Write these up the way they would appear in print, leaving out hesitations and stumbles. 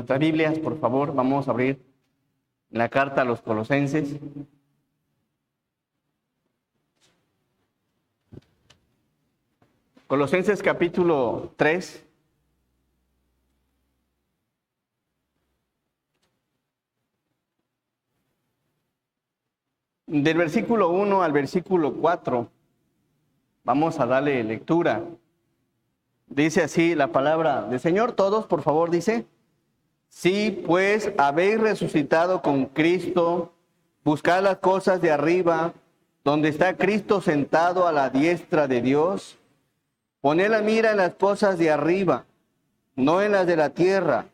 nuestras Biblias, por favor, vamos a abrir la carta a los Colosenses. Colosenses capítulo 3. Del versículo 1 al versículo 4, vamos a darle lectura. Dice así la palabra del Señor. Todos, por favor, dice: si pues habéis resucitado con Cristo, buscad las cosas de arriba, donde está Cristo sentado a la diestra de Dios. Poned la mira en las cosas de arriba, no en las de la tierra,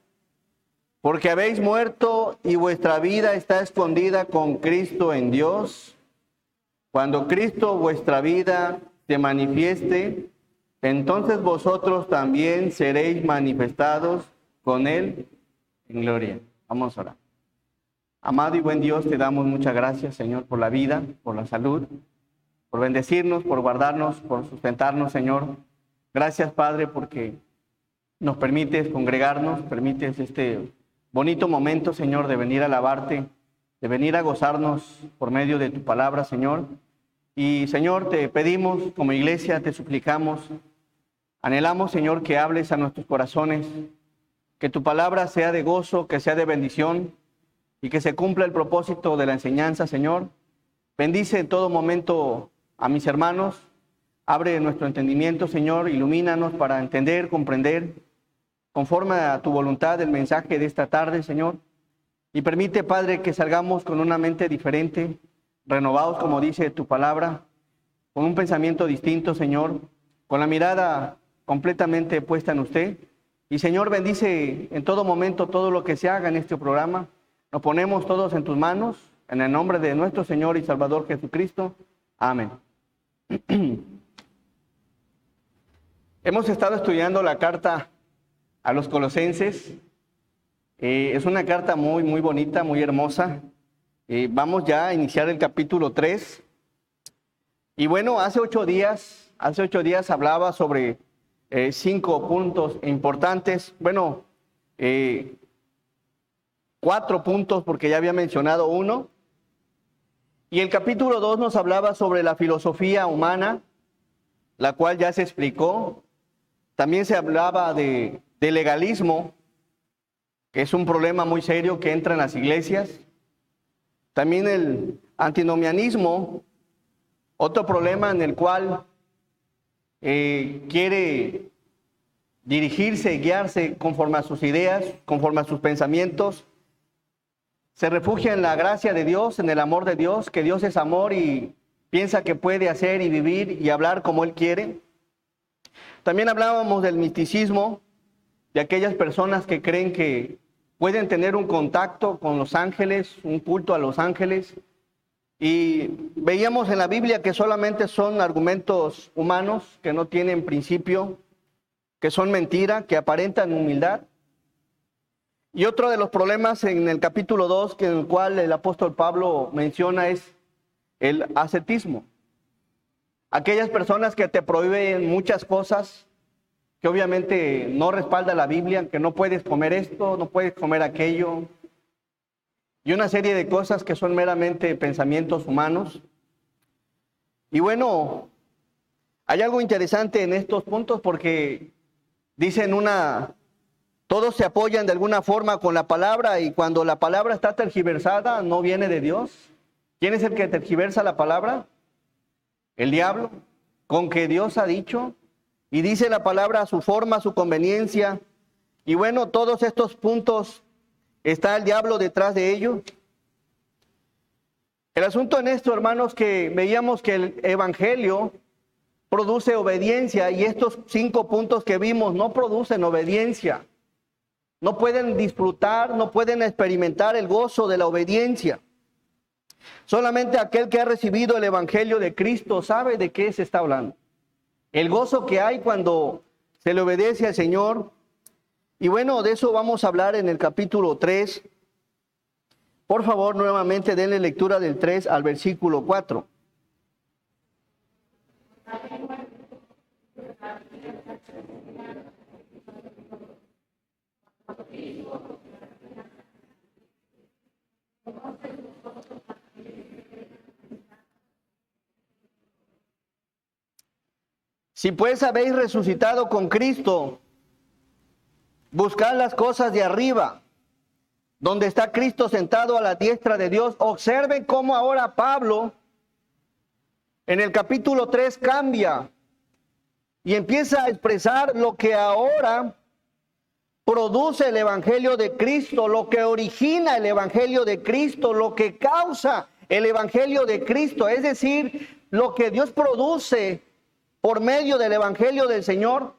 porque habéis muerto y vuestra vida está escondida con Cristo en Dios. Cuando Cristo vuestra vida se manifieste, entonces vosotros también seréis manifestados con Él en gloria. Vamos a orar. Amado y buen Dios, te damos muchas gracias, Señor, por la vida, por la salud, por bendecirnos, por guardarnos, por sustentarnos, Señor. Gracias, Padre, porque nos permites congregarnos, permites este bonito momento, Señor, de venir a alabarte, de venir a gozarnos por medio de tu palabra, Señor. Y, Señor, te pedimos como iglesia, te suplicamos, anhelamos, Señor, que hables a nuestros corazones, que tu palabra sea de gozo, que sea de bendición y que se cumpla el propósito de la enseñanza, Señor. Bendice en todo momento a mis hermanos. Abre nuestro entendimiento, Señor, ilumínanos para entender, comprender, conforme a tu voluntad, el mensaje de esta tarde, Señor. Y permite, Padre, que salgamos con una mente diferente, renovados, como dice tu palabra, con un pensamiento distinto, Señor, con la mirada completamente puesta en usted. Y, Señor, bendice en todo momento todo lo que se haga en este programa. Nos ponemos todos en tus manos, en el nombre de nuestro Señor y Salvador Jesucristo. Amén. Hemos estado estudiando la carta a los Colosenses. Es una carta muy bonita, muy hermosa. Vamos ya a iniciar el capítulo 3. Y bueno, hace 8 días hablaba sobre 5 puntos importantes. Bueno, 4 puntos porque ya había mencionado uno. Y el capítulo 2 nos hablaba sobre la filosofía humana, la cual ya se explicó. También se hablaba de legalismo, que es un problema muy serio que entra en las iglesias. También el antinomianismo, otro problema en el cual quiere dirigirse, guiarse conforme a sus ideas, conforme a sus pensamientos. Se refugia en la gracia de Dios, en el amor de Dios, que Dios es amor y piensa que puede hacer y vivir y hablar como Él quiere. También hablábamos del misticismo, de aquellas personas que creen que pueden tener un contacto con los ángeles, un culto a los ángeles. Y veíamos en la Biblia que solamente son argumentos humanos, que no tienen principio, que son mentira, que aparentan humildad. Y otro de los problemas en el capítulo 2, en el cual el apóstol Pablo menciona, es el ascetismo. Aquellas personas que te prohíben muchas cosas, que obviamente no respalda la Biblia, que no puedes comer esto, no puedes comer aquello, y una serie de cosas que son meramente pensamientos humanos. Y bueno, hay algo interesante en estos puntos porque dicen todos se apoyan de alguna forma con la palabra y cuando la palabra está tergiversada no viene de Dios. ¿Quién es el que tergiversa la palabra? El diablo, con que Dios ha dicho, y dice la palabra a su forma, a su conveniencia. Y bueno, todos estos puntos, está el diablo detrás de ellos. El asunto en esto, hermanos, que veíamos que el evangelio produce obediencia y estos 5 puntos que vimos no producen obediencia. No pueden disfrutar, no pueden experimentar el gozo de la obediencia. Solamente aquel que ha recibido el evangelio de Cristo sabe de qué se está hablando. El gozo que hay cuando se le obedece al Señor. Y bueno, de eso vamos a hablar en el capítulo 3. Por favor, nuevamente denle lectura del 3 al versículo 4. Si pues habéis resucitado con Cristo, buscad las cosas de arriba, donde está Cristo sentado a la diestra de Dios. Observen cómo ahora Pablo, en el capítulo 3, cambia y empieza a expresar lo que ahora produce el Evangelio de Cristo, lo que origina el Evangelio de Cristo, lo que causa el Evangelio de Cristo, es decir, lo que Dios produce por medio del Evangelio del Señor.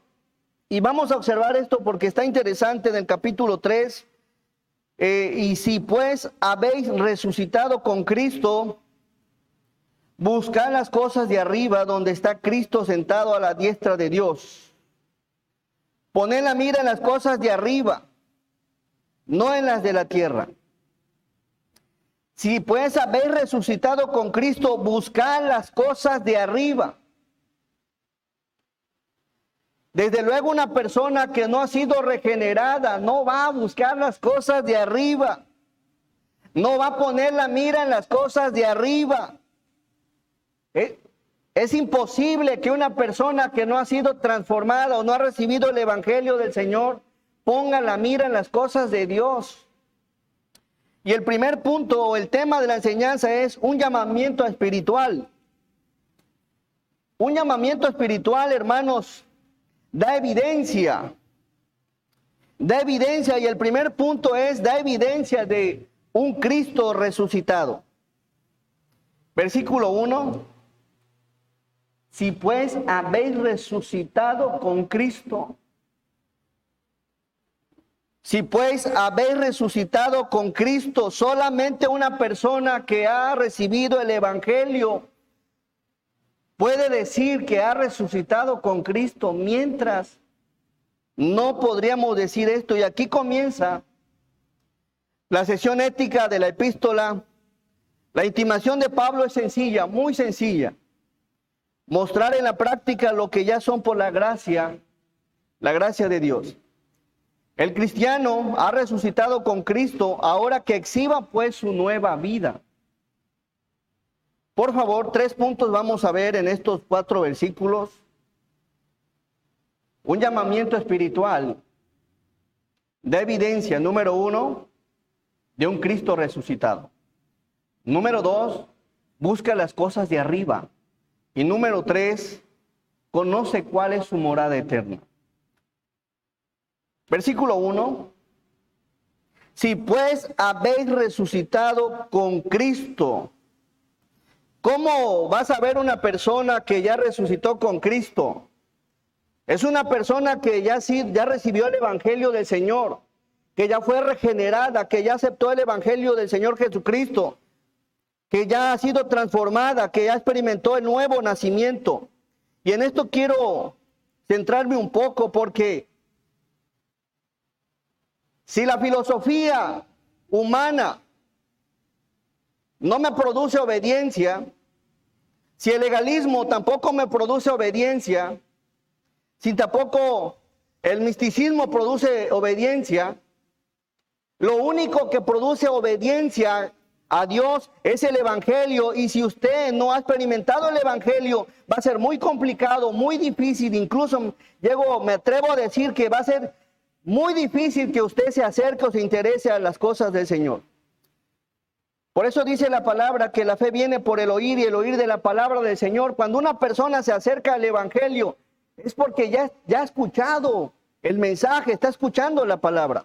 Y vamos a observar esto porque está interesante en el capítulo 3. Y si pues habéis resucitado con Cristo, buscad las cosas de arriba, donde está Cristo sentado a la diestra de Dios. Poned la mira en las cosas de arriba, no en las de la tierra. Si pues habéis resucitado con Cristo, buscad las cosas de arriba. Desde luego, una persona que no ha sido regenerada no va a buscar las cosas de arriba. No va a poner la mira en las cosas de arriba. Es imposible que una persona que no ha sido transformada o no ha recibido el Evangelio del Señor ponga la mira en las cosas de Dios. Y el primer punto o el tema de la enseñanza es un llamamiento espiritual. Un llamamiento espiritual, hermanos, da evidencia. Da evidencia, y el primer punto es, da evidencia de un Cristo resucitado. Versículo 1. Si pues habéis resucitado con Cristo. Si pues habéis resucitado con Cristo, solamente una persona que ha recibido el Evangelio puede decir que ha resucitado con Cristo, mientras no podríamos decir esto. Y aquí comienza la sección ética de la epístola. La intimación de Pablo es sencilla, muy sencilla. Mostrar en la práctica lo que ya son por la gracia de Dios. El cristiano ha resucitado con Cristo, ahora que exhiba pues su nueva vida. Por favor, 3 puntos vamos a ver en estos 4 versículos. Un llamamiento espiritual da evidencia, número 1, de un Cristo resucitado. Número 2, busca las cosas de arriba. Y número 3, conoce cuál es su morada eterna. Versículo 1. Si pues habéis resucitado con Cristo. ¿Cómo vas a ver una persona que ya resucitó con Cristo? Es una persona que ya recibió el Evangelio del Señor, que ya fue regenerada, que ya aceptó el Evangelio del Señor Jesucristo, que ya ha sido transformada, que ya experimentó el nuevo nacimiento. Y en esto quiero centrarme un poco, porque si la filosofía humana no me produce obediencia, si el legalismo tampoco me produce obediencia, si tampoco el misticismo produce obediencia, lo único que produce obediencia a Dios es el Evangelio. Y si usted no ha experimentado el Evangelio, va a ser muy complicado, muy difícil. Incluso me atrevo a decir que va a ser muy difícil que usted se acerque o se interese a las cosas del Señor. Por eso dice la palabra que la fe viene por el oír, y el oír de la palabra del Señor. Cuando una persona se acerca al Evangelio, es porque ya ha escuchado el mensaje, está escuchando la palabra.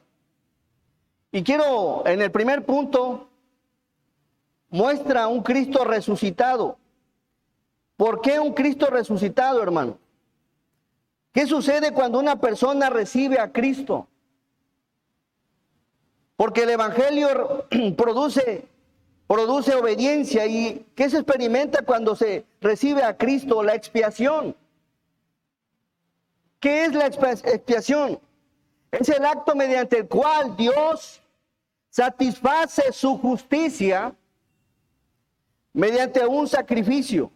Y quiero, en el primer punto, muestra un Cristo resucitado. ¿Por qué un Cristo resucitado, hermano? ¿Qué sucede cuando una persona recibe a Cristo? Porque el Evangelio produce obediencia. ¿Y qué se experimenta cuando se recibe a Cristo? La expiación. ¿Qué es la expiación? Es el acto mediante el cual Dios satisface su justicia mediante un sacrificio.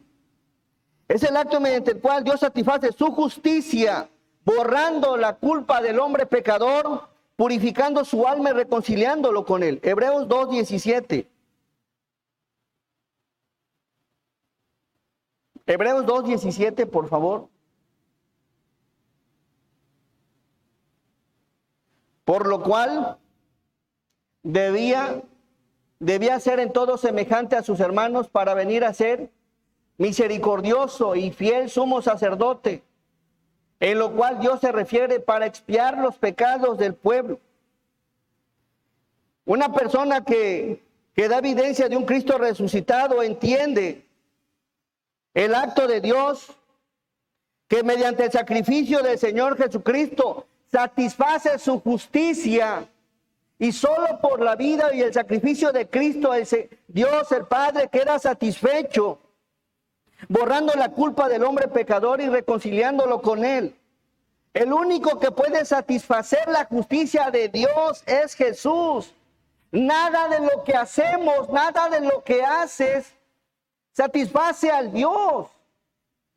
Es el acto mediante el cual Dios satisface su justicia, borrando la culpa del hombre pecador, purificando su alma y reconciliándolo con él. Hebreos 2:17. Hebreos 2:17, por favor. Por lo cual debía ser en todo semejante a sus hermanos para venir a ser misericordioso y fiel sumo sacerdote, en lo cual Dios se refiere para expiar los pecados del pueblo. Una persona que da evidencia de un Cristo resucitado entiende el acto de Dios que mediante el sacrificio del Señor Jesucristo satisface su justicia, y solo por la vida y el sacrificio de Cristo Dios el Padre queda satisfecho, borrando la culpa del hombre pecador y reconciliándolo con Él. El único que puede satisfacer la justicia de Dios es Jesús. Nada de lo que hacemos, nada de lo que haces satisface al Dios.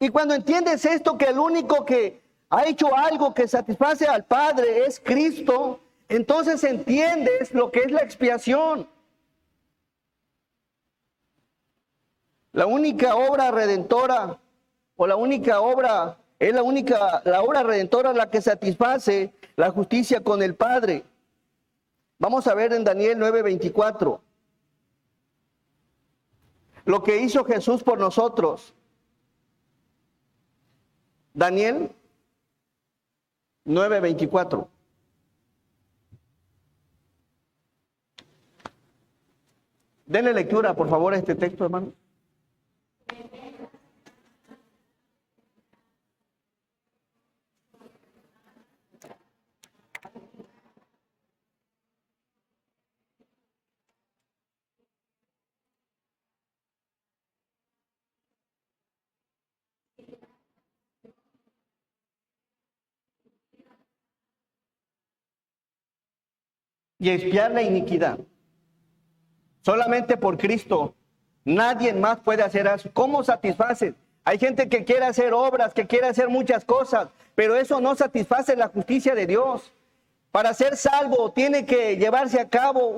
Y cuando entiendes esto, que el único que ha hecho algo que satisface al Padre es Cristo, entonces entiendes lo que es la expiación. La única obra redentora, o la única obra, es la obra redentora la que satisface la justicia con el Padre. Vamos a ver en Daniel 9:24. Lo que hizo Jesús por nosotros. Daniel 9:24. Denle lectura, por favor, a este texto, hermano. Y expiar la iniquidad. Solamente por Cristo. Nadie más puede hacer eso. ¿Cómo satisface? Hay gente que quiere hacer obras, que quiere hacer muchas cosas, pero eso no satisface la justicia de Dios. Para ser salvo tiene que llevarse a cabo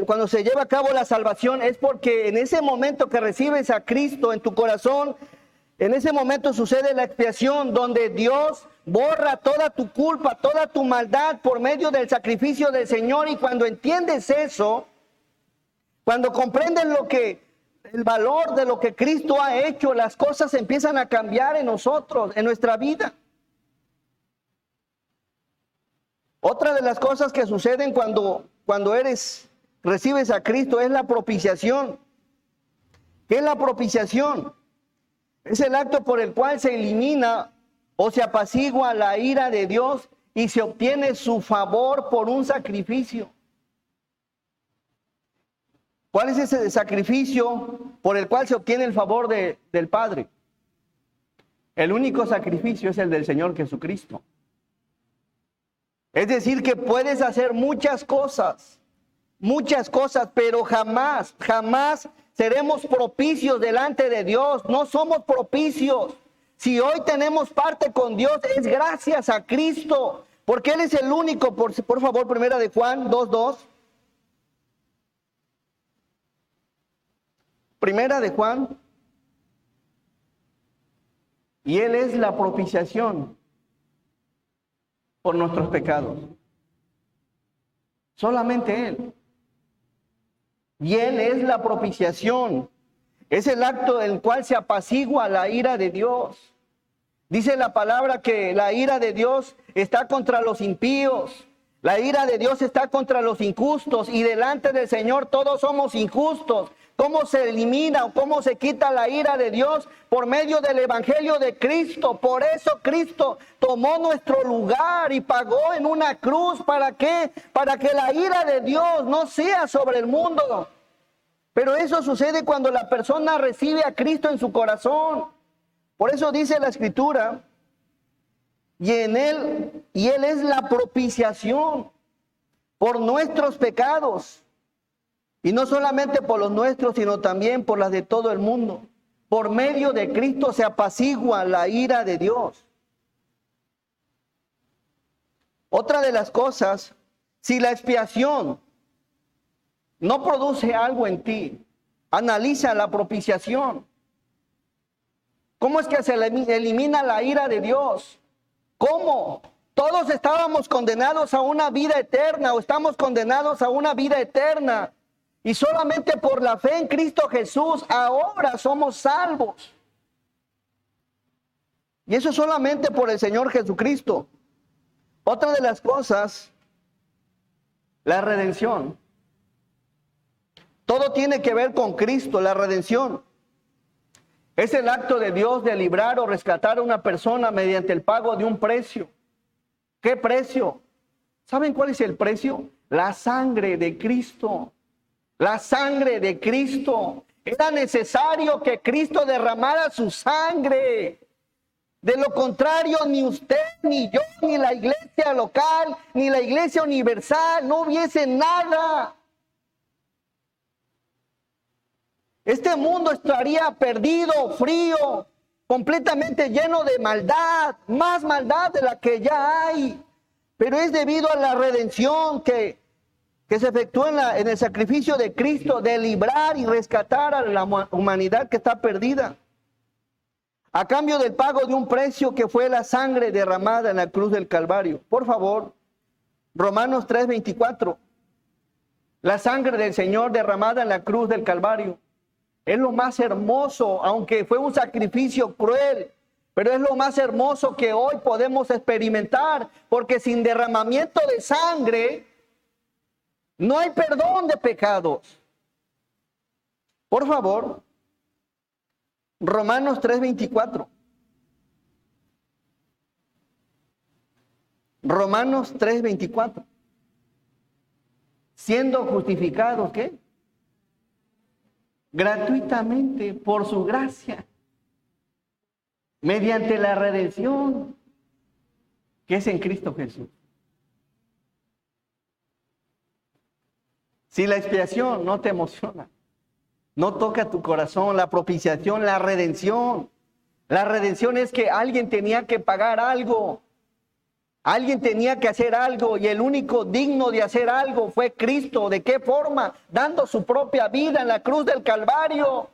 cuando se lleva a cabo la salvación, es porque en ese momento que recibes a Cristo en tu corazón, en ese momento sucede la expiación, donde Dios borra toda tu culpa, toda tu maldad por medio del sacrificio del Señor. Y cuando entiendes eso, cuando comprendes el valor de lo que Cristo ha hecho, las cosas empiezan a cambiar en nosotros, en nuestra vida. Otra de las cosas que suceden cuando recibes a Cristo es la propiciación. ¿Qué es la propiciación? Es el acto por el cual se elimina o se apacigua la ira de Dios y se obtiene su favor por un sacrificio. ¿Cuál es ese sacrificio por el cual se obtiene el favor del Padre? El único sacrificio es el del Señor Jesucristo. Es decir, que puedes hacer muchas cosas, pero jamás seremos propicios delante de Dios. No somos propicios. Si hoy tenemos parte con Dios, es gracias a Cristo, porque Él es el único. Por favor, primera de Juan 2:2. Primera de Juan. Y Él es la propiciación por nuestros pecados. Solamente Él. Y Él es la propiciación. Es el acto en el cual se apacigua la ira de Dios. Dice la palabra que la ira de Dios está contra los impíos. La ira de Dios está contra los injustos. Y delante del Señor todos somos injustos. ¿Cómo se elimina o cómo se quita la ira de Dios? Por medio del Evangelio de Cristo. Por eso Cristo tomó nuestro lugar y pagó en una cruz. ¿Para qué? Para que la ira de Dios no sea sobre el mundo. Pero eso sucede cuando la persona recibe a Cristo en su corazón. Por eso dice la Escritura, y Él es la propiciación por nuestros pecados. Y no solamente por los nuestros, sino también por las de todo el mundo. Por medio de Cristo se apacigua la ira de Dios. Otra de las cosas, si la expiación no produce algo en ti, analiza la propiciación. ¿Cómo es que se elimina la ira de Dios? ¿Cómo? Todos estábamos condenados a una vida eterna o estamos condenados a una vida eterna. Y solamente por la fe en Cristo Jesús ahora somos salvos. Y eso solamente por el Señor Jesucristo. Otra de las cosas, la redención. Todo tiene que ver con Cristo, la redención. Es el acto de Dios de librar o rescatar a una persona mediante el pago de un precio. ¿Qué precio? ¿Saben cuál es el precio? La sangre de Cristo. La sangre de Cristo. Era necesario que Cristo derramara su sangre. De lo contrario, ni usted, ni yo, ni la iglesia local, ni la iglesia universal, no hubiese nada. Este mundo estaría perdido, frío, completamente lleno de maldad, más maldad de la que ya hay. Pero es debido a la redención que se efectuó en el sacrificio de Cristo, de librar y rescatar a la humanidad que está perdida. A cambio del pago de un precio que fue la sangre derramada en la cruz del Calvario. Por favor, Romanos 3:24. La sangre del Señor derramada en la cruz del Calvario. Es lo más hermoso, aunque fue un sacrificio cruel, pero es lo más hermoso que hoy podemos experimentar, porque sin derramamiento de sangre no hay perdón de pecados. Por favor, Romanos 3:24. Romanos 3:24. Siendo justificados, ¿qué? Gratuitamente por su gracia, mediante la redención que es en Cristo Jesús. Si la expiación no te emociona, no toca tu corazón, la propiciación, la redención es que alguien tenía que pagar algo. Alguien tenía que hacer algo y el único digno de hacer algo fue Cristo. ¿De qué forma? Dando su propia vida en la cruz del Calvario.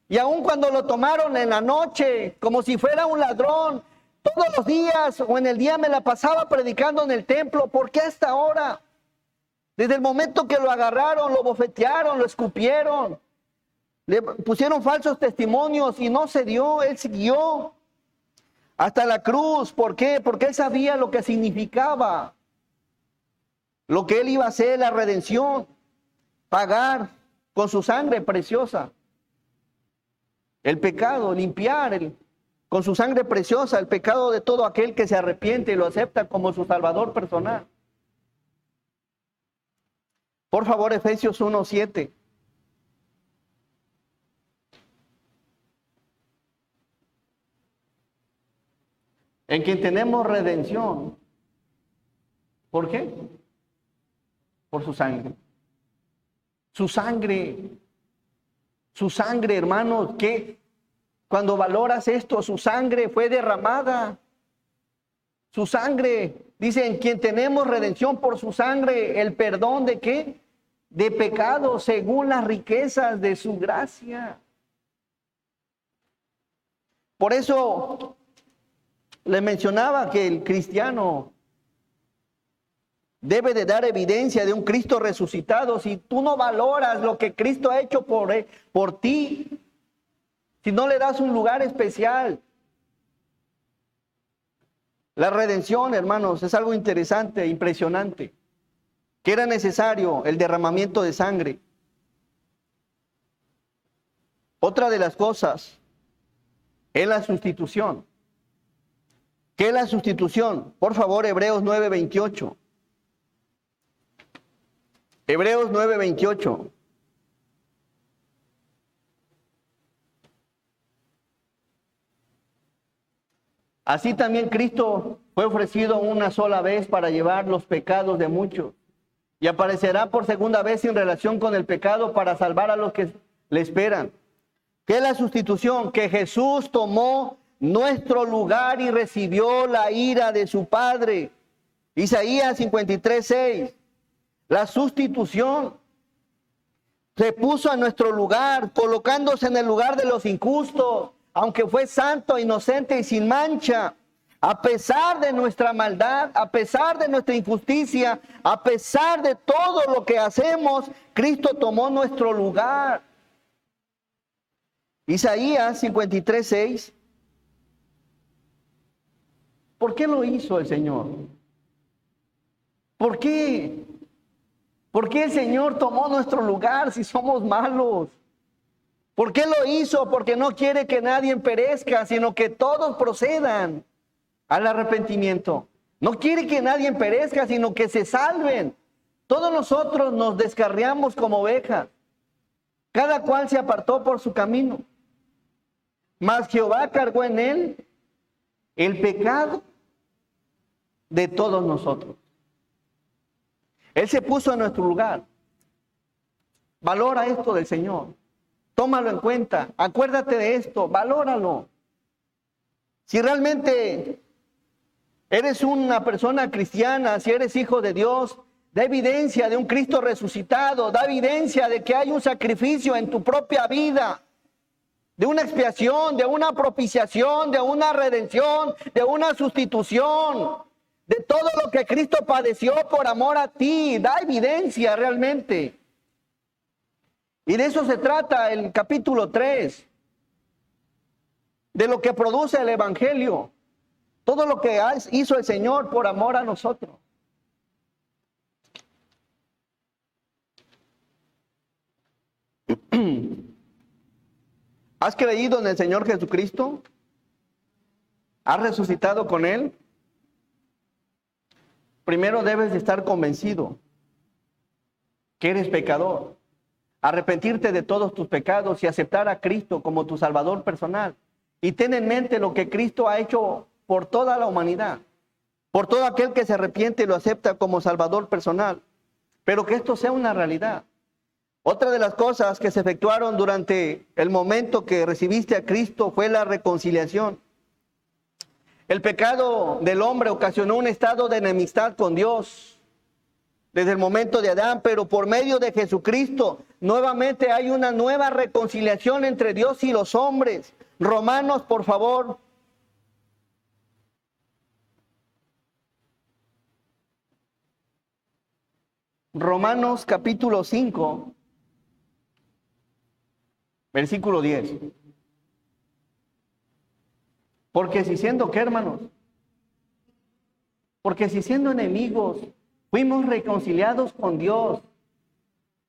Y aun cuando lo tomaron en la noche, como si fuera un ladrón, todos los días o en el día me la pasaba predicando en el templo. ¿Por qué hasta ahora? Desde el momento que lo agarraron, lo bofetearon, lo escupieron, le pusieron falsos testimonios y no se dio, él siguió. Hasta la cruz. ¿Por qué? Porque él sabía lo que significaba, lo que él iba a hacer, la redención, pagar con su sangre preciosa el pecado, limpiar con su sangre preciosa el pecado de todo aquel que se arrepiente y lo acepta como su salvador personal. Por favor, Efesios 1:7. En quien tenemos redención. ¿Por qué? Por su sangre. Su sangre. Su sangre, hermanos, que cuando valoras esto, su sangre fue derramada. Su sangre, dice, en quien tenemos redención por su sangre, el perdón de ¿qué? De pecado según las riquezas de su gracia. Por eso le mencionaba que el cristiano debe de dar evidencia de un Cristo resucitado. Si tú no valoras lo que Cristo ha hecho por ti, si no le das un lugar especial. La redención, hermanos, es algo interesante, impresionante. Que era necesario el derramamiento de sangre. Otra de las cosas es la sustitución. ¿Qué es la sustitución? Por favor, Hebreos 9:28. Hebreos 9:28. Así también Cristo fue ofrecido una sola vez para llevar los pecados de muchos. Y aparecerá por segunda vez sin relación con el pecado para salvar a los que le esperan. ¿Qué es la sustitución? Que Jesús tomó nuestro lugar y recibió la ira de su Padre. Isaías 53:6. La sustitución. Se puso a nuestro lugar, colocándose en el lugar de los injustos, aunque fue santo, inocente y sin mancha. A pesar de nuestra maldad, a pesar de nuestra injusticia, a pesar de todo lo que hacemos, Cristo tomó nuestro lugar. Isaías 53:6. ¿Por qué lo hizo el Señor? ¿Por qué? ¿Por qué el Señor tomó nuestro lugar si somos malos? ¿Por qué lo hizo? Porque no quiere que nadie perezca, sino que todos procedan al arrepentimiento. No quiere que nadie perezca, sino que se salven. Todos nosotros nos descarriamos como ovejas. Cada cual se apartó por su camino. Mas Jehová cargó en él el pecado de todos nosotros. Él se puso en nuestro lugar. Valora esto del Señor. Tómalo en cuenta. Acuérdate de esto. Valóralo. Si realmente eres una persona cristiana, si eres hijo de Dios, da evidencia de un Cristo resucitado. Da evidencia de que hay un sacrificio en tu propia vida. De una expiación, de una propiciación, de una redención, de una sustitución. De todo lo que Cristo padeció por amor a ti, da evidencia realmente. Y de eso se trata el capítulo 3, de lo que produce el Evangelio, todo lo que hizo el Señor por amor a nosotros. ¿Has creído en el Señor Jesucristo? ¿Has resucitado con Él? Primero debes de estar convencido que eres pecador, arrepentirte de todos tus pecados y aceptar a Cristo como tu Salvador personal. Y ten en mente lo que Cristo ha hecho por toda la humanidad, por todo aquel que se arrepiente y lo acepta como Salvador personal. Pero que esto sea una realidad. Otra de las cosas que se efectuaron durante el momento que recibiste a Cristo fue la reconciliación. El pecado del hombre ocasionó un estado de enemistad con Dios desde el momento de Adán, pero por medio de Jesucristo nuevamente hay una nueva reconciliación entre Dios y los hombres. Romanos, por favor. Romanos capítulo 5, versículo 10. Porque si siendo, ¿qué, hermanos? Porque si siendo enemigos fuimos reconciliados con Dios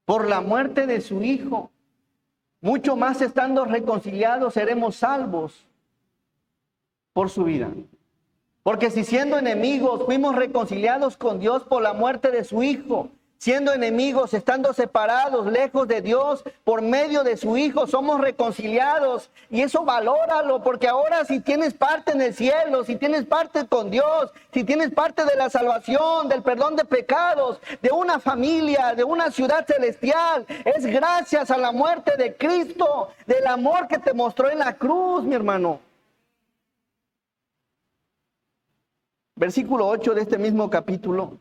por la muerte de su Hijo, mucho más estando reconciliados seremos salvos por su vida. Porque si siendo enemigos fuimos reconciliados con Dios por la muerte de su Hijo, siendo enemigos, estando separados, lejos de Dios, por medio de su Hijo, somos reconciliados. Y eso valóralo, porque ahora si tienes parte en el cielo, si tienes parte con Dios, si tienes parte de la salvación, del perdón de pecados, de una familia, de una ciudad celestial, es gracias a la muerte de Cristo, del amor que te mostró en la cruz, mi hermano. Versículo 8 de este mismo capítulo.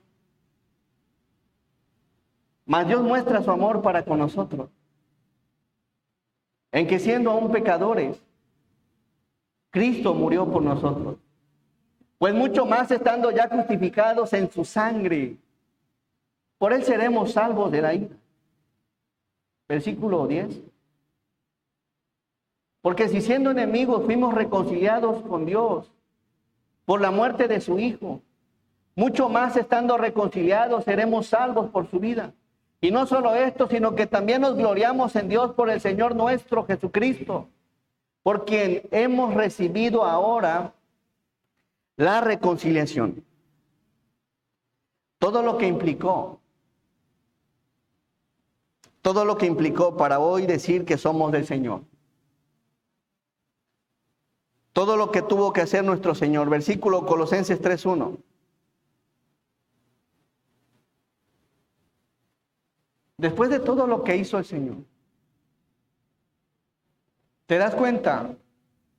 Mas Dios muestra su amor para con nosotros, en que siendo aún pecadores, Cristo murió por nosotros. Pues mucho más estando ya justificados en su sangre, por Él seremos salvos de la ira. Versículo 10. Porque si siendo enemigos fuimos reconciliados con Dios por la muerte de su Hijo, mucho más estando reconciliados seremos salvos por su vida. Y no solo esto, sino que también nos gloriamos en Dios por el Señor nuestro Jesucristo, por quien hemos recibido ahora la reconciliación. Todo lo que implicó para hoy decir que somos del Señor. Todo lo que tuvo que hacer nuestro Señor. Versículo Colosenses 3:1. Después de todo lo que hizo el Señor, ¿te das cuenta?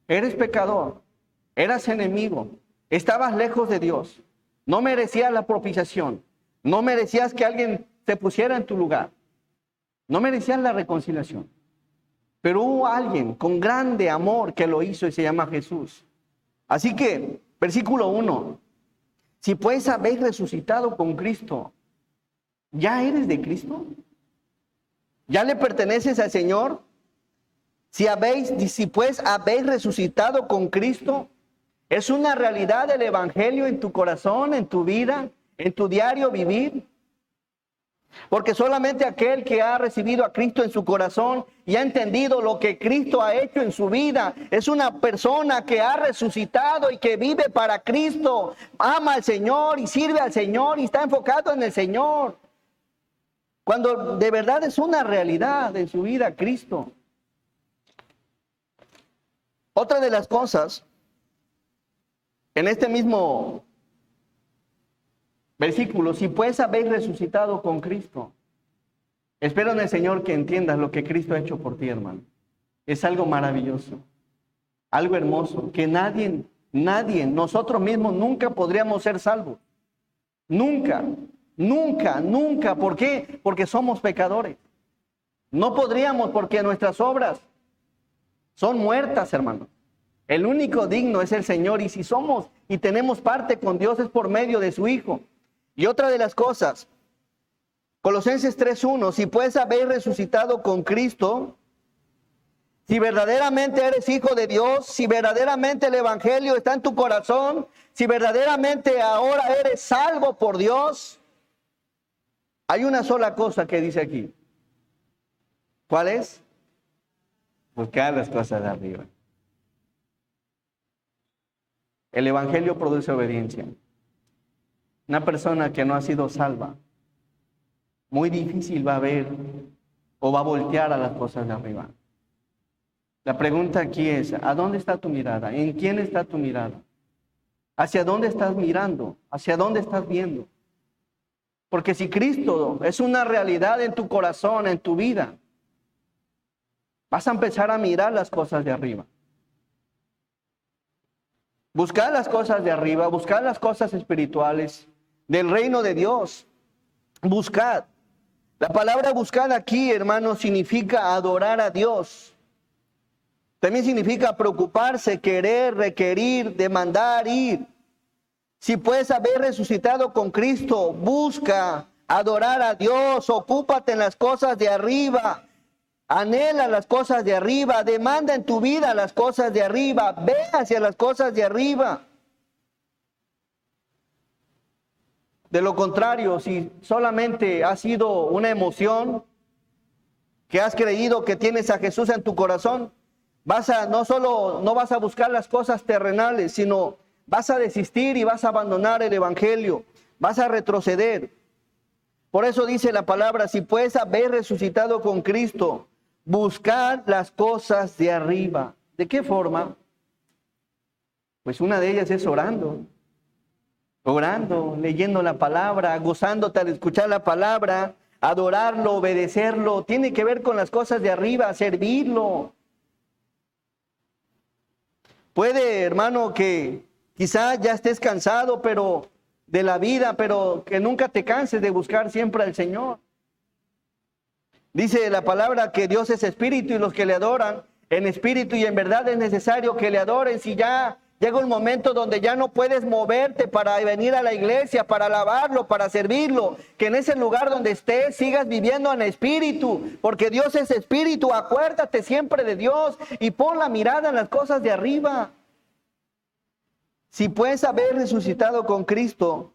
Eres pecador, eras enemigo, estabas lejos de Dios, no merecías la propiciación, no merecías que alguien te pusiera en tu lugar, no merecías la reconciliación. Pero hubo alguien con grande amor que lo hizo y se llama Jesús. Así que Versículo 1. Si pues habéis resucitado con Cristo, ¿ya eres de Cristo? ¿Ya le perteneces al Señor? Si pues habéis resucitado con Cristo, ¿es una realidad el Evangelio en tu corazón, en tu vida, en tu diario vivir? Porque solamente aquel que ha recibido a Cristo en su corazón y ha entendido lo que Cristo ha hecho en su vida, es una persona que ha resucitado y que vive para Cristo, ama al Señor y sirve al Señor y está enfocado en el Señor. Cuando de verdad es una realidad en su vida Cristo. Otra de las cosas, en este mismo versículo, si pues habéis resucitado con Cristo. Espero en el Señor que entiendas lo que Cristo ha hecho por ti, hermano. Es algo maravilloso, algo hermoso, que nadie, nosotros mismos nunca podríamos ser salvos. Nunca. ¿Por qué? Porque somos pecadores. No podríamos porque nuestras obras son muertas, hermano. El único digno es el Señor, y si somos y tenemos parte con Dios es por medio de su Hijo. Y otra de las cosas, Colosenses 3:1, si pues habéis resucitado con Cristo, si verdaderamente eres hijo de Dios, si verdaderamente el Evangelio está en tu corazón, si verdaderamente ahora eres salvo por Dios, hay una sola cosa que dice aquí. ¿Cuál es? Buscar las cosas de arriba. El Evangelio produce obediencia. Una persona que no ha sido salva, muy difícil va a ver o va a voltear a las cosas de arriba. La pregunta aquí es, ¿a dónde está tu mirada? ¿En quién está tu mirada? ¿Hacia dónde estás mirando? ¿Hacia dónde estás viendo? Porque si Cristo es una realidad en tu corazón, en tu vida, vas a empezar a mirar las cosas de arriba. Buscar las cosas de arriba, buscar las cosas espirituales del reino de Dios. Buscad. La palabra buscar aquí, hermanos, significa adorar a Dios. También significa preocuparse, querer, requerir, demandar, ir. Si puedes haber resucitado con Cristo, busca adorar a Dios, ocúpate en las cosas de arriba. Anhela las cosas de arriba, demanda en tu vida las cosas de arriba, ve hacia las cosas de arriba. De lo contrario, si solamente ha sido una emoción, que has creído que tienes a Jesús en tu corazón, no vas a buscar las cosas terrenales, sino vas a desistir y vas a abandonar el Evangelio, vas a retroceder. Por eso dice la palabra, si pues habéis resucitado con Cristo, buscar las cosas de arriba. ¿De qué forma? Pues una de ellas es orando, leyendo la palabra, gozándote al escuchar la palabra, adorarlo, obedecerlo. Tiene que ver con las cosas de arriba, servirlo. Puede, hermano, que quizás ya estés cansado de la vida, pero que nunca te canses de buscar siempre al Señor. Dice la palabra que Dios es espíritu y los que le adoran en espíritu y en verdad es necesario que le adoren. Si ya llega un momento donde ya no puedes moverte para venir a la iglesia, para alabarlo, para servirlo, que en ese lugar donde estés sigas viviendo en espíritu, porque Dios es espíritu. Acuérdate siempre de Dios y pon la mirada en las cosas de arriba. Si puedes haber resucitado con Cristo,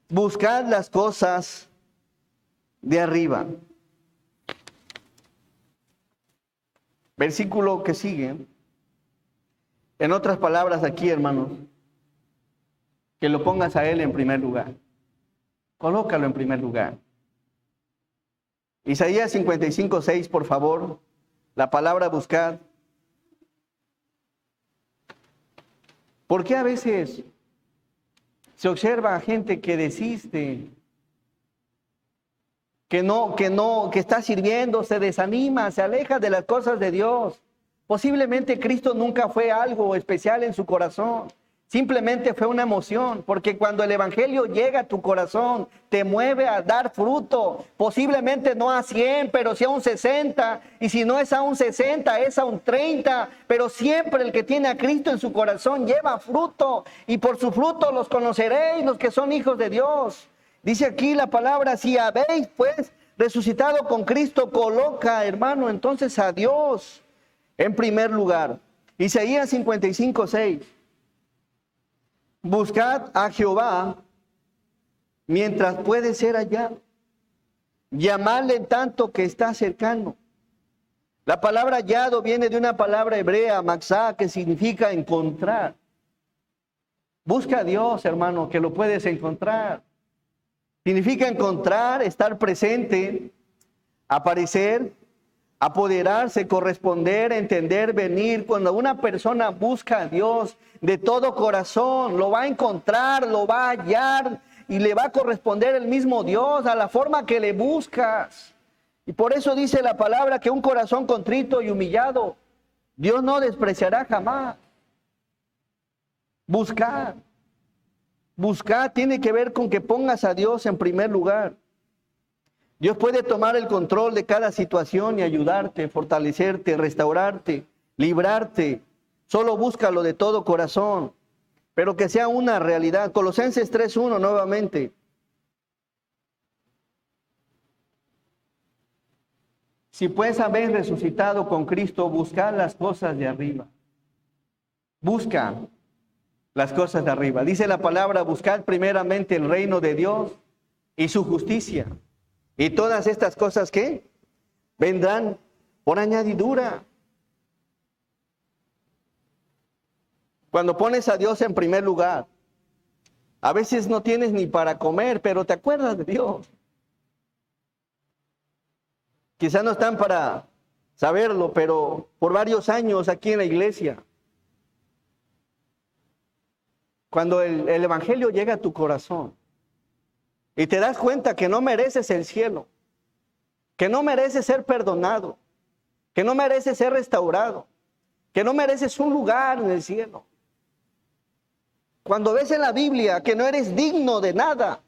buscad las cosas de arriba. Versículo que sigue. En otras palabras aquí, hermanos, que lo pongas a Él en primer lugar. Colócalo en primer lugar. Isaías 55:6, por favor. La palabra buscad. ¿Por qué a veces se observa a gente que desiste, que está sirviendo, se desanima, se aleja de las cosas de Dios? Posiblemente Cristo nunca fue algo especial en su corazón. Simplemente fue una emoción, porque cuando el evangelio llega a tu corazón, te mueve a dar fruto, posiblemente no a 100, pero sí a un 60, y si no es a un 60, es a un 30, pero siempre el que tiene a Cristo en su corazón lleva fruto, y por su fruto los conoceréis, los que son hijos de Dios. Dice aquí la palabra, si habéis pues resucitado con Cristo, coloca, hermano, entonces a Dios en primer lugar. Isaías 55:6. Buscad a Jehová mientras puede ser hallado. Llamadle en tanto que está cercano. La palabra hallado viene de una palabra hebrea, maxá, que significa encontrar. Busca a Dios, hermano, que lo puedes encontrar. Significa encontrar, estar presente, aparecer, apoderarse, corresponder, entender, venir. Cuando una persona busca a Dios de todo corazón, lo va a encontrar, lo va a hallar y le va a corresponder el mismo Dios a la forma que le buscas. Y por eso dice la palabra que un corazón contrito y humillado, Dios no despreciará jamás. Buscar tiene que ver con que pongas a Dios en primer lugar. Dios puede tomar el control de cada situación y ayudarte, fortalecerte, restaurarte, librarte. Solo búscalo de todo corazón, pero que sea una realidad. Colosenses 3:1 nuevamente. Si pues habéis resucitado con Cristo, buscad las cosas de arriba. Busca las cosas de arriba. Dice la palabra, buscad primeramente el reino de Dios y su justicia. Y todas estas cosas que vendrán por añadidura. Cuando pones a Dios en primer lugar, a veces no tienes ni para comer, pero te acuerdas de Dios. Quizás no están para saberlo, pero por varios años aquí en la iglesia, cuando el evangelio llega a tu corazón, y te das cuenta que no mereces el cielo, que no mereces ser perdonado, que no mereces ser restaurado, que no mereces un lugar en el cielo. Cuando ves en la Biblia que no eres digno de nada,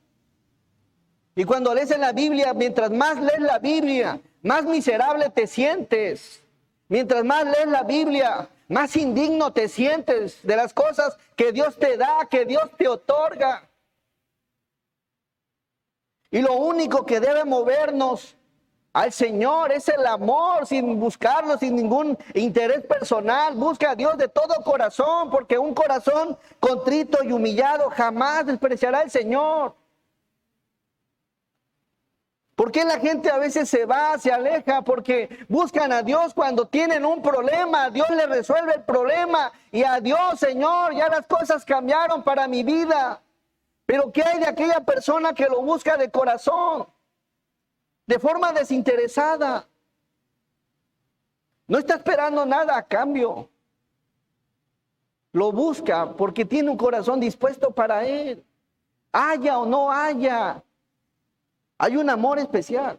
y cuando lees en la Biblia, mientras más lees la Biblia, más miserable te sientes. Mientras más lees la Biblia, más indigno te sientes de las cosas que Dios te da, que Dios te otorga. Y lo único que debe movernos al Señor es el amor, sin buscarlo, sin ningún interés personal. Busca a Dios de todo corazón, porque un corazón contrito y humillado jamás despreciará al Señor. ¿Por qué la gente a veces se va, se aleja? Porque buscan a Dios cuando tienen un problema. Dios les resuelve el problema. Y a Dios, Señor, ya las cosas cambiaron para mi vida. Pero ¿qué hay de aquella persona que lo busca de corazón? De forma desinteresada. No está esperando nada a cambio. Lo busca porque tiene un corazón dispuesto para Él. Haya o no haya. Hay un amor especial.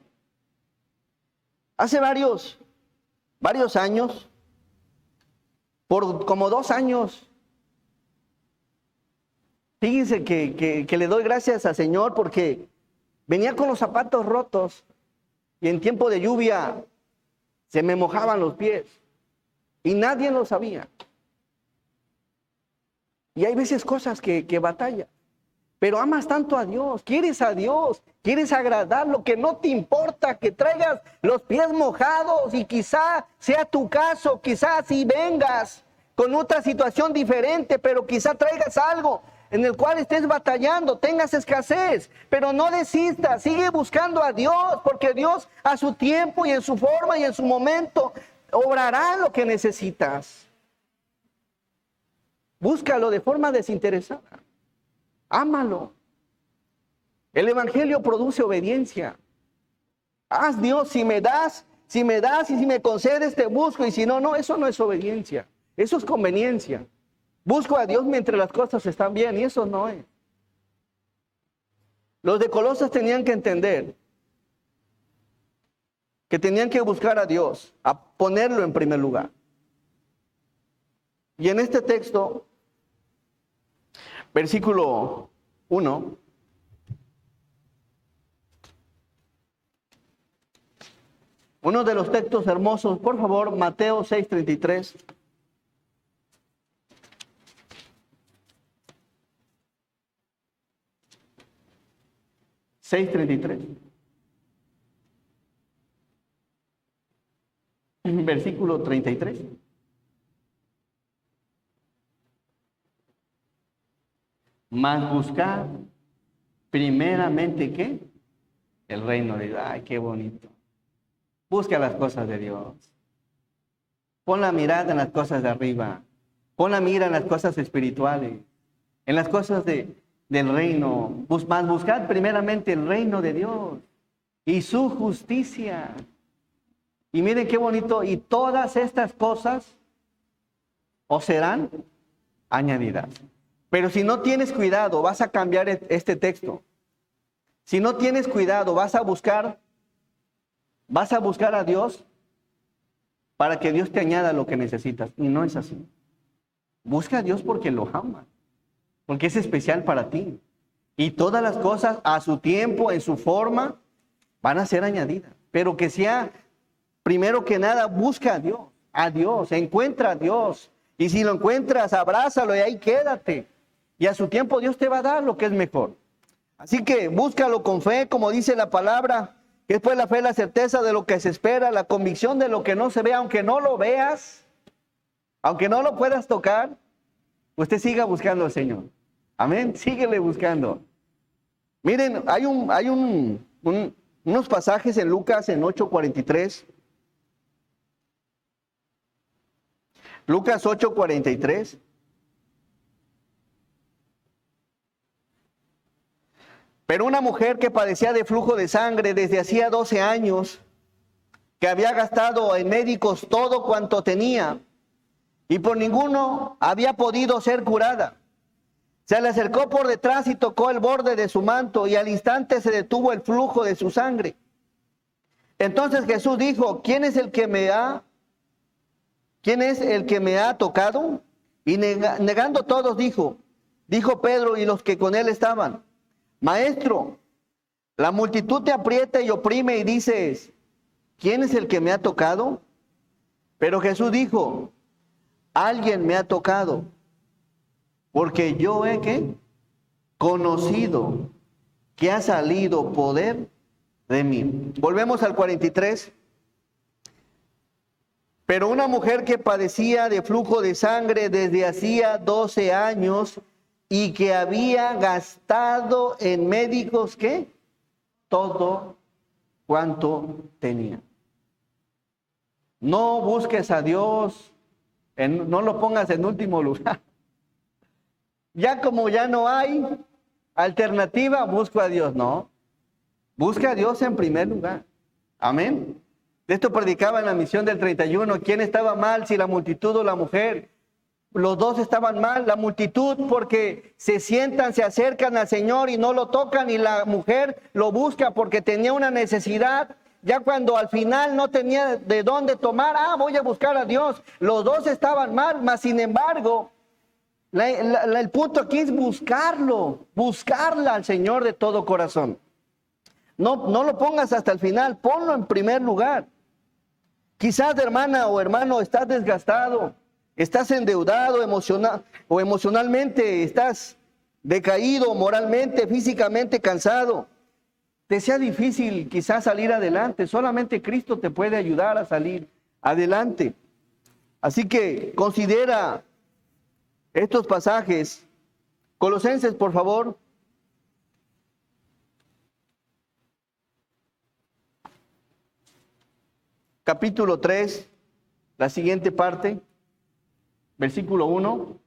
Hace varios años, por como 2 años, fíjense que le doy gracias al Señor porque venía con los zapatos rotos y en tiempo de lluvia se me mojaban los pies y nadie lo sabía. Y hay veces cosas que batalla. Pero amas tanto a Dios, quieres agradarlo, que no te importa que traigas los pies mojados y quizá sea tu caso, quizás si vengas con otra situación diferente, pero quizá traigas algo en el cual estés batallando, tengas escasez, pero no desistas, sigue buscando a Dios, porque Dios a su tiempo y en su forma y en su momento obrará lo que necesitas. Búscalo de forma desinteresada. Ámalo. El evangelio produce obediencia. Haz Dios, si me das y si me concedes te busco y si no, no, eso no es obediencia. Eso es conveniencia. Busco a Dios mientras las cosas están bien y eso no es. Los de Colosas tenían que entender que tenían que buscar a Dios, a ponerlo en primer lugar. Y en este texto versículo 1. Uno de los textos hermosos, por favor, Mateo 6:33. Versículo 33. Mas buscar primeramente, ¿qué? El reino de Dios. Ay, qué bonito. Busca las cosas de Dios. Pon la mirada en las cosas de arriba. Pon la mira en las cosas espirituales, en las cosas del reino. Mas buscad primeramente el reino de Dios y su justicia. Y miren qué bonito. Y todas estas cosas os serán añadidas. Pero si no tienes cuidado, vas a cambiar este texto. Si no tienes cuidado, vas a buscar a Dios para que Dios te añada lo que necesitas. Y no es así. Busca a Dios porque lo ama, porque es especial para ti. Y todas las cosas a su tiempo, en su forma, van a ser añadidas. Pero que sea, primero que nada, busca a Dios, encuentra a Dios. Y si lo encuentras, abrázalo y ahí quédate. Y a su tiempo Dios te va a dar lo que es mejor. Así que búscalo con fe, como dice la palabra, que es pues la fe, la certeza de lo que se espera, la convicción de lo que no se ve, aunque no lo veas, aunque no lo puedas tocar, usted siga buscando al Señor. Amén, síguele buscando. Miren, hay unos pasajes en Lucas en 8:43. Lucas 8:43. Pero una mujer que padecía de flujo de sangre desde hacía 12 años, que había gastado en médicos todo cuanto tenía, y por ninguno había podido ser curada, se le acercó por detrás y tocó el borde de su manto, y al instante se detuvo el flujo de su sangre. Entonces Jesús dijo: ¿Quién es el que me ha tocado? Y negando todos dijo Pedro y los que con él estaban: Maestro, la multitud te aprieta y oprime y dices: ¿quién es el que me ha tocado? Pero Jesús dijo: alguien me ha tocado, porque yo he conocido que ha salido poder de mí. Volvemos al 43. Pero una mujer que padecía de flujo de sangre desde hacía 12 años y que había gastado en médicos, ¿qué? Todo cuanto tenía. No busques a Dios, no lo pongas en último lugar. Ya como ya no hay alternativa, busco a Dios. No, busca a Dios en primer lugar. Amén. De esto predicaba en la misión del 31. ¿Quién estaba mal, si la multitud o la mujer? Los dos estaban mal. La multitud porque se sientan, se acercan al Señor y no lo tocan, y la mujer lo busca porque tenía una necesidad. Ya cuando al final no tenía de dónde tomar, voy a buscar a Dios. Los dos estaban mal, mas sin embargo, el punto aquí es buscarla al Señor de todo corazón. No lo pongas hasta el final, ponlo en primer lugar. Quizás, hermana o hermano, estás desgastado, estás endeudado emocionalmente, estás decaído moralmente, físicamente cansado. Te sea difícil quizás salir adelante. Solamente Cristo te puede ayudar a salir adelante. Así que considera estos pasajes. Colosenses, por favor. Capítulo 3, la siguiente parte, versículo 1.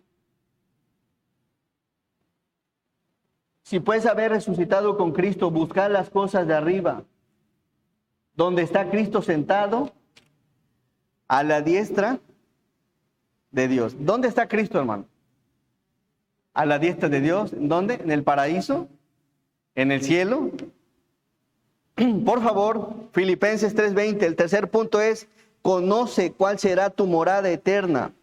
Si puedes haber resucitado con Cristo, buscar las cosas de arriba, donde está Cristo sentado a la diestra de Dios. ¿Dónde está Cristo, hermano? A la diestra de Dios. ¿Dónde? ¿En el paraíso? ¿En el cielo? Por favor, Filipenses 3:20, el tercer punto es: conoce cuál será tu morada eterna.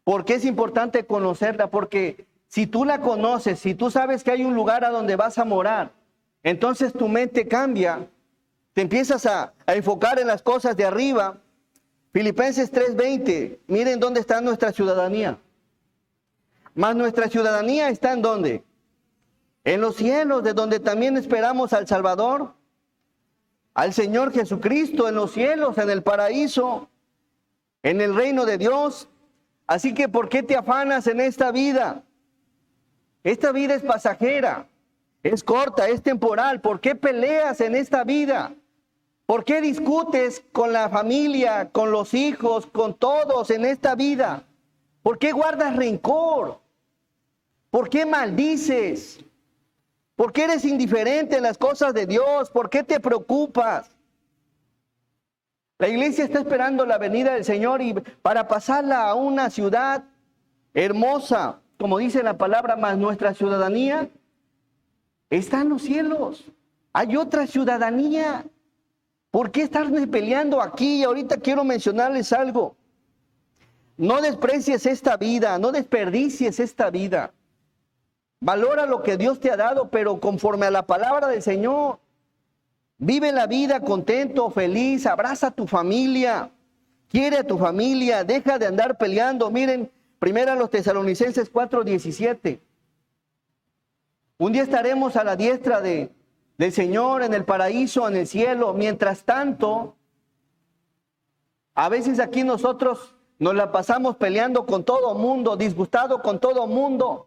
¿Por qué es importante conocerla? Porque si tú la conoces, si tú sabes que hay un lugar a donde vas a morar, entonces tu mente cambia, te empiezas a enfocar en las cosas de arriba. Filipenses 3:20, miren dónde está nuestra ciudadanía. Mas nuestra ciudadanía está ¿en dónde? En los cielos, de donde también esperamos al Salvador, al Señor Jesucristo, en los cielos, en el paraíso, en el reino de Dios. Así que, ¿por qué te afanas en esta vida? Esta vida es pasajera, es corta, es temporal. ¿Por qué peleas en esta vida? ¿Por qué discutes con la familia, con los hijos, con todos en esta vida? ¿Por qué guardas rencor? ¿Por qué maldices? ¿Por qué eres indiferente en las cosas de Dios? ¿Por qué te preocupas? La iglesia está esperando la venida del Señor y para pasarla a una ciudad hermosa, como dice la palabra, más nuestra ciudadanía está en los cielos. Hay otra ciudadanía. ¿Por qué estarme peleando aquí? Y ahorita quiero mencionarles algo. No desprecies esta vida, no desperdicies esta vida. Valora lo que Dios te ha dado, pero conforme a la palabra del Señor. Vive la vida contento, feliz, abraza a tu familia, quiere a tu familia, deja de andar peleando. Miren, primero a los Tesalonicenses 4:17. Un día estaremos a la diestra del Señor en el paraíso, en el cielo. Mientras tanto, a veces aquí nosotros nos la pasamos peleando con todo mundo, disgustado con todo mundo.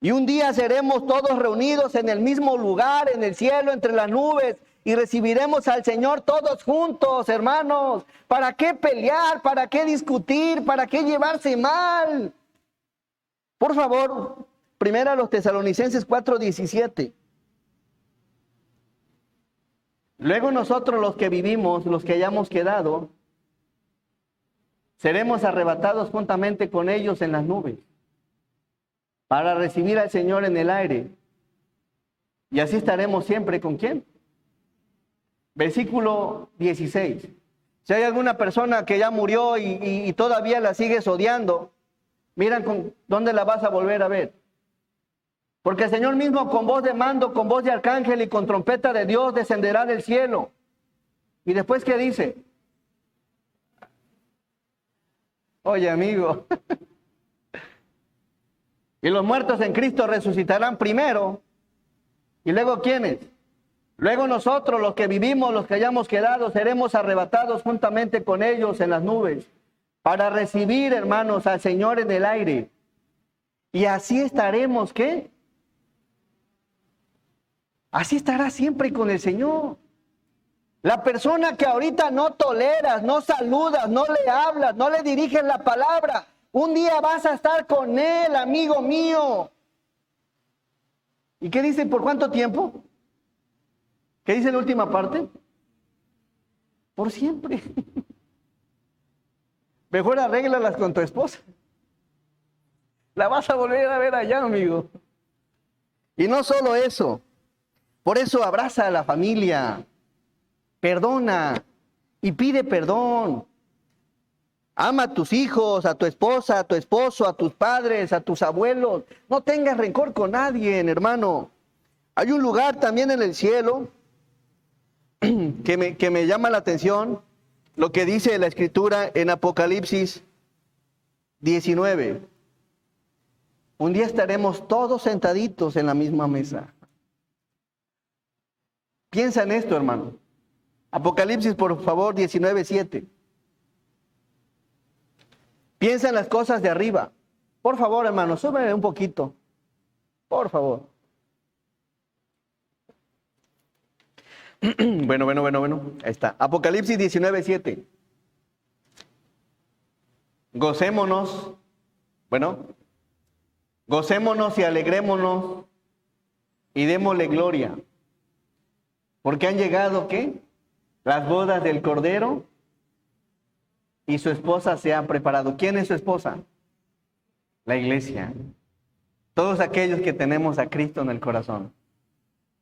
Y un día seremos todos reunidos en el mismo lugar, en el cielo, entre las nubes, y recibiremos al Señor todos juntos, hermanos. ¿Para qué pelear? ¿Para qué discutir? ¿Para qué llevarse mal? Por favor, primero a los Tesalonicenses 4:17. Luego nosotros los que vivimos, los que hayamos quedado, seremos arrebatados juntamente con ellos en las nubes, para recibir al Señor en el aire. Y así estaremos siempre ¿con quién? Versículo 16. Si hay alguna persona que ya murió y todavía la sigues odiando, miran con dónde la vas a volver a ver. Porque el Señor mismo con voz de mando, con voz de arcángel y con trompeta de Dios descenderá del cielo. Y después, ¿qué dice? Oye, amigo. Y los muertos en Cristo resucitarán primero. ¿Y luego quiénes? Luego nosotros, los que vivimos, los que hayamos quedado, seremos arrebatados juntamente con ellos en las nubes, para recibir, hermanos, al Señor en el aire. Y así estaremos, ¿qué? Así estará siempre con el Señor. La persona que ahorita no toleras, no saludas, no le hablas, no le diriges la palabra, un día vas a estar con él, amigo mío. ¿Y qué dice? ¿Por cuánto tiempo? ¿Qué dice la última parte? Por siempre. Mejor arréglalas con tu esposa. La vas a volver a ver allá, amigo. Y no solo eso. Por eso abraza a la familia. Perdona y pide perdón. Ama a tus hijos, a tu esposa, a tu esposo, a tus padres, a tus abuelos. No tengas rencor con nadie, hermano. Hay un lugar también en el cielo que me llama la atención, lo que dice la Escritura en Apocalipsis 19. Un día estaremos todos sentaditos en la misma mesa. Piensa en esto, hermano. Apocalipsis, por favor, 19:7. Piensa en las cosas de arriba. Por favor, hermano, súbeme un poquito. Por favor. Bueno. Ahí está. Apocalipsis 19:7. Gocémonos. Gocémonos y alegrémonos y démosle gloria. Porque han llegado, ¿qué? Las bodas del Cordero y su esposa se han preparado. ¿Quién es su esposa? La iglesia. Todos aquellos que tenemos a Cristo en el corazón.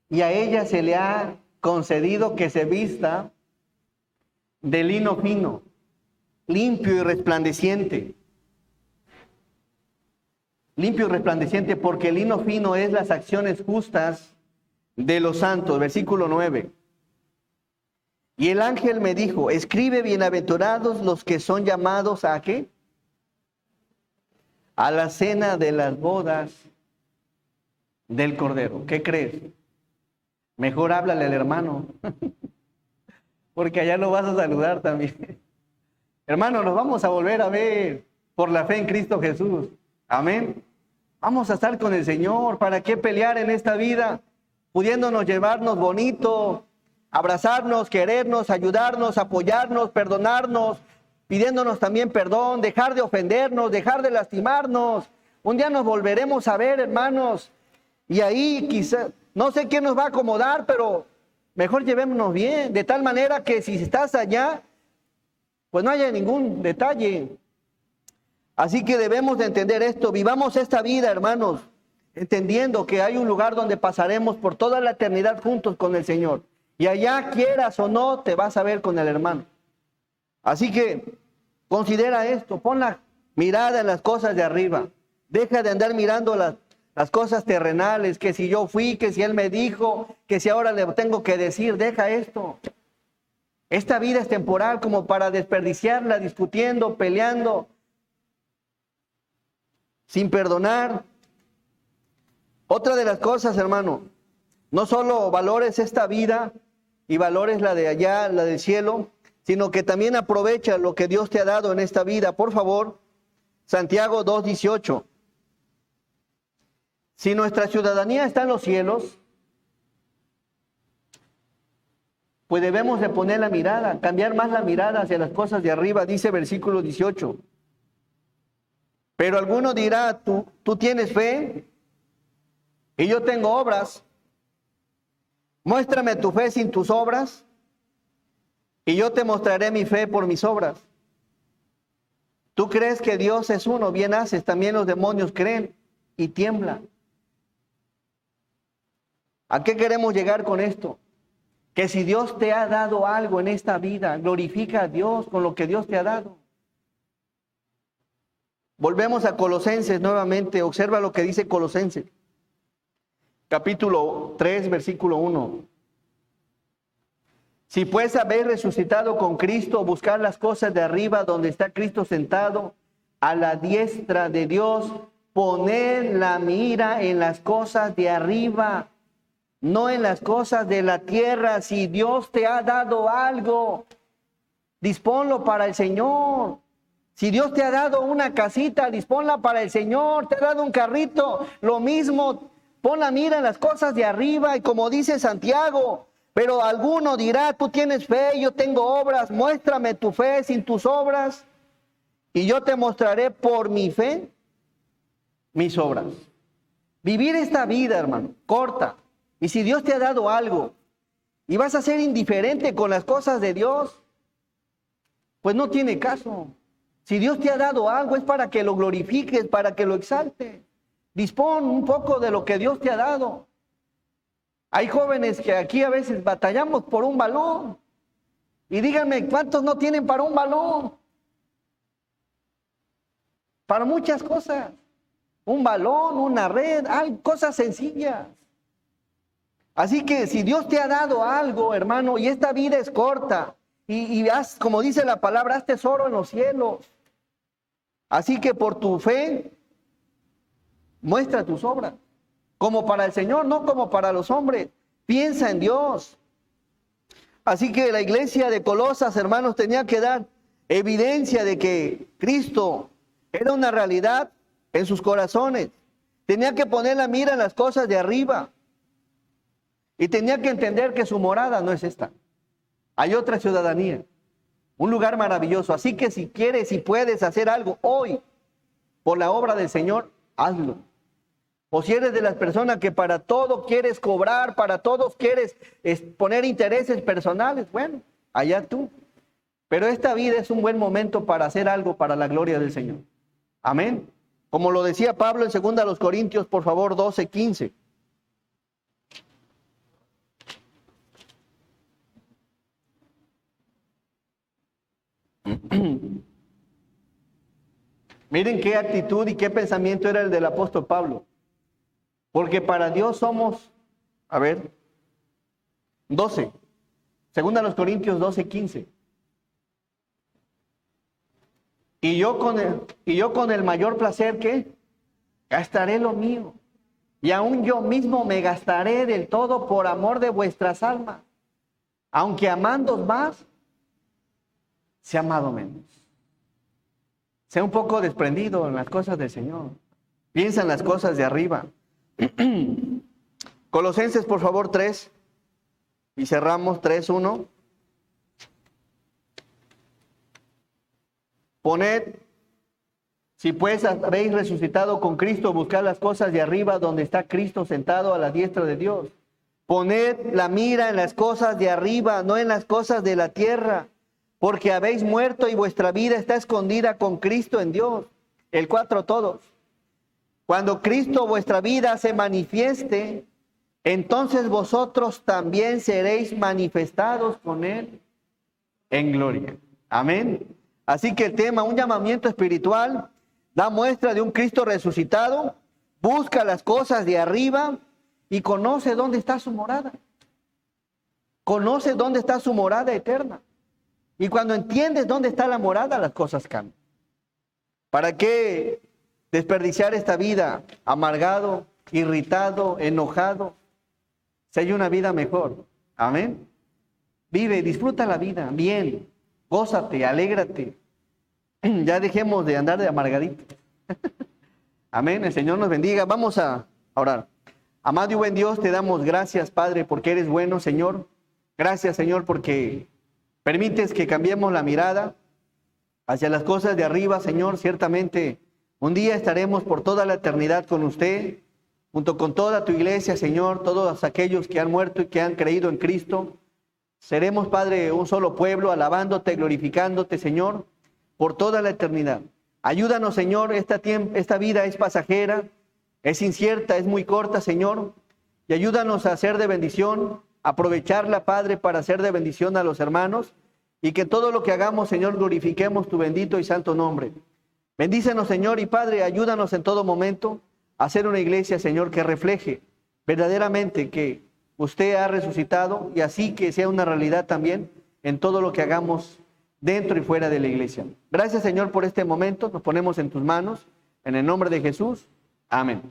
Y a ella se le ha concedido que se vista de lino fino, limpio y resplandeciente. limpio y resplandeciente, porque el lino fino es las acciones justas de los santos. Versículo 9. Y el ángel me dijo, escribe, bienaventurados los que son llamados ¿a qué? A la cena de las bodas del Cordero. ¿Qué crees? Mejor háblale al hermano, porque allá lo vas a saludar también. Hermano, nos vamos a volver a ver por la fe en Cristo Jesús. Amén. Vamos a estar con el Señor. ¿Para qué pelear en esta vida? Pudiéndonos llevarnos bonito, abrazarnos, querernos, ayudarnos, apoyarnos, perdonarnos, pidiéndonos también perdón, dejar de ofendernos, dejar de lastimarnos. Un día nos volveremos a ver, hermanos, y ahí quizá, no sé quién nos va a acomodar, pero mejor llevémonos bien, de tal manera que si estás allá, pues no haya ningún detalle. Así que debemos de entender esto, vivamos esta vida, hermanos, entendiendo que hay un lugar donde pasaremos por toda la eternidad juntos con el Señor. Y allá, quieras o no, te vas a ver con el hermano. Así que considera esto, pon la mirada en las cosas de arriba. Deja de andar mirando las cosas terrenales, que si yo fui, que si él me dijo, que si ahora le tengo que decir, deja esto. Esta vida es temporal como para desperdiciarla discutiendo, peleando, sin perdonar. Otra de las cosas, hermano, no solo valores esta vida y valores la de allá, la del cielo, sino que también aprovecha lo que Dios te ha dado en esta vida. Por favor, Santiago 2:18. Si nuestra ciudadanía está en los cielos, pues debemos de poner la mirada, cambiar más la mirada hacia las cosas de arriba, dice versículo 18. Pero alguno dirá, tú tienes fe y yo tengo obras. Muéstrame tu fe sin tus obras y yo te mostraré mi fe por mis obras. Tú crees que Dios es uno, bien haces, también los demonios creen y tiemblan. ¿A qué queremos llegar con esto? Que si Dios te ha dado algo en esta vida, glorifica a Dios con lo que Dios te ha dado. Volvemos a Colosenses nuevamente, observa lo que dice Colosenses. Capítulo 3, versículo 1. Si pues habéis resucitado con Cristo, buscar las cosas de arriba donde está Cristo sentado a la diestra de Dios, poned la mira en las cosas de arriba, no en las cosas de la tierra. Si Dios te ha dado algo, disponlo para el Señor. Si Dios te ha dado una casita, disponla para el Señor. Te ha dado un carrito, lo mismo. Pon la mira en las cosas de arriba. Y como dice Santiago, pero alguno dirá, tú tienes fe, yo tengo obras. Muéstrame tu fe sin tus obras y yo te mostraré por mi fe mis obras. Vivir esta vida, hermano, corta. Y si Dios te ha dado algo y vas a ser indiferente con las cosas de Dios, pues no tiene caso. Si Dios te ha dado algo es para que lo glorifiques, para que lo exaltes. Dispón un poco de lo que Dios te ha dado. Hay jóvenes que aquí a veces batallamos por un balón. Y díganme, ¿cuántos no tienen para un balón? Para muchas cosas. Un balón, una red, hay cosas sencillas. Así que si Dios te ha dado algo, hermano, y esta vida es corta, y haz, como dice la palabra, haz tesoro en los cielos. Así que por tu fe, muestra tus obras. Como para el Señor, no como para los hombres. Piensa en Dios. Así que la iglesia de Colosas, hermanos, tenía que dar evidencia de que Cristo era una realidad en sus corazones. Tenía que poner la mira en las cosas de arriba. Y tenía que entender que su morada no es esta. Hay otra ciudadanía. Un lugar maravilloso. Así que si quieres y puedes hacer algo hoy por la obra del Señor, hazlo. O si eres de las personas que para todo quieres cobrar, para todos quieres poner intereses personales, bueno, allá tú. Pero esta vida es un buen momento para hacer algo para la gloria del Señor. Amén. Como lo decía Pablo en 2 Corintios, por favor, 12:15. Miren qué actitud y qué pensamiento era el del apóstol Pablo. Porque para Dios somos, 12. Segunda a los Corintios 12:15. Y yo con el mayor placer, ¿qué? Gastaré lo mío. Y aún yo mismo me gastaré del todo por amor de vuestras almas. Aunque amándoos más, sea amado menos. Sea un poco desprendido en las cosas del Señor. Piensa en las cosas de arriba. Colosenses, por favor, 3. Y cerramos 3:1. Poned, si pues habéis resucitado con Cristo, buscad las cosas de arriba donde está Cristo sentado a la diestra de Dios. Poned la mira en las cosas de arriba, no en las cosas de la tierra, porque habéis muerto y vuestra vida está escondida con Cristo en Dios. El 4 todos. Cuando Cristo vuestra vida se manifieste, entonces vosotros también seréis manifestados con Él en gloria. Amén. Así que el tema, un llamamiento espiritual, da muestra de un Cristo resucitado, busca las cosas de arriba y conoce dónde está su morada. Conoce dónde está su morada eterna. Y cuando entiendes dónde está la morada, las cosas cambian. ¿Para qué desperdiciar esta vida amargado, irritado, enojado? Si hay una vida mejor. Amén. Vive, disfruta la vida, bien. Gózate, alégrate. Ya dejemos de andar de amargadito. Amén. El Señor nos bendiga. Vamos a orar. Amado y buen Dios, te damos gracias, Padre, porque eres bueno, Señor. Gracias, Señor, porque permites que cambiemos la mirada hacia las cosas de arriba, Señor. Ciertamente, un día estaremos por toda la eternidad con usted, junto con toda tu iglesia, Señor, todos aquellos que han muerto y que han creído en Cristo. Seremos, Padre, un solo pueblo, alabándote, glorificándote, Señor, por toda la eternidad. Ayúdanos, Señor, esta vida es pasajera, es incierta, es muy corta, Señor, y ayúdanos a ser de bendición, aprovecharla, Padre, para ser de bendición a los hermanos, y que todo lo que hagamos, Señor, glorifiquemos tu bendito y santo nombre. Bendícenos, Señor, y Padre, ayúdanos en todo momento a ser una iglesia, Señor, que refleje verdaderamente que usted ha resucitado, y así que sea una realidad también en todo lo que hagamos dentro y fuera de la iglesia. Gracias, Señor, por este momento. Nos ponemos en tus manos. En el nombre de Jesús. Amén.